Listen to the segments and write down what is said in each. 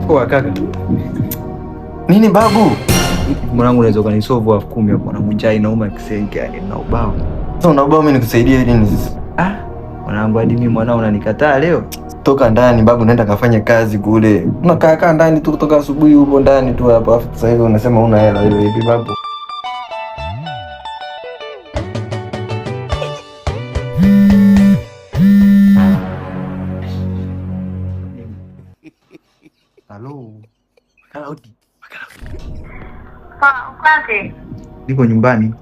Poa kaka. Nini babu? Mwanangu unaweza kunisolve 10,000 hapo na mjai inauma kisenge yani na ubao. Sasa una ubao mimi nikusaidie nini sasa? Mwanangu hadi mimi mwanao unanikataa leo. Toka ndani babu, naenda kafanya kazi kule. Unakaa ndani tu kutoka asubuhi upo ndani tu hapa. Afu sasa hivi unasema una hela wewe hivi babu. Halo. Claudi. Kwaje? Niko nyumbani.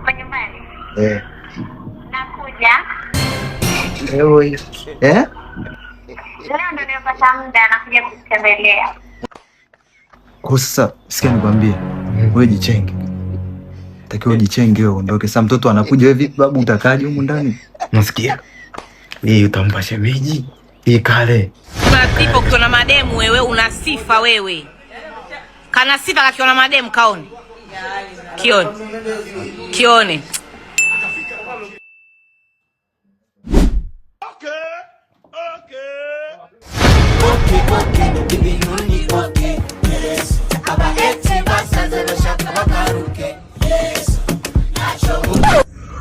Uko nyumbani? Nakuja. Leo hii. Leo ndo nimepata muda nakuja kutembelea. Kwa sasa sikia nikwambie. Wewe jichenge. Takiwa jichenge wewe uondoke. Sasa mtoto anakuja hivi babu utakaje huko ndani? Nasikia. Hii utampa shemeji. Hii kale. Unasifa ukiona mademu wewe, una sifa wewe. Kana sifa kakiona mademu kaone. Kione.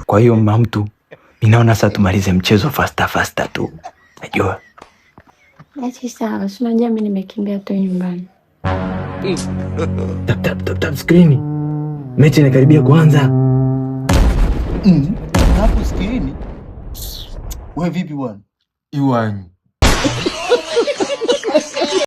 Kwa hiyo mtu, ninaona sasa tumalize mchezo faster tu. Najua. Eti sawa, si unajua mimi nimekimbia tu nyumbani. Tap screen. Mechi inakaribia kuanza. Hapo screen. Wewe vipi bwana? Iwani.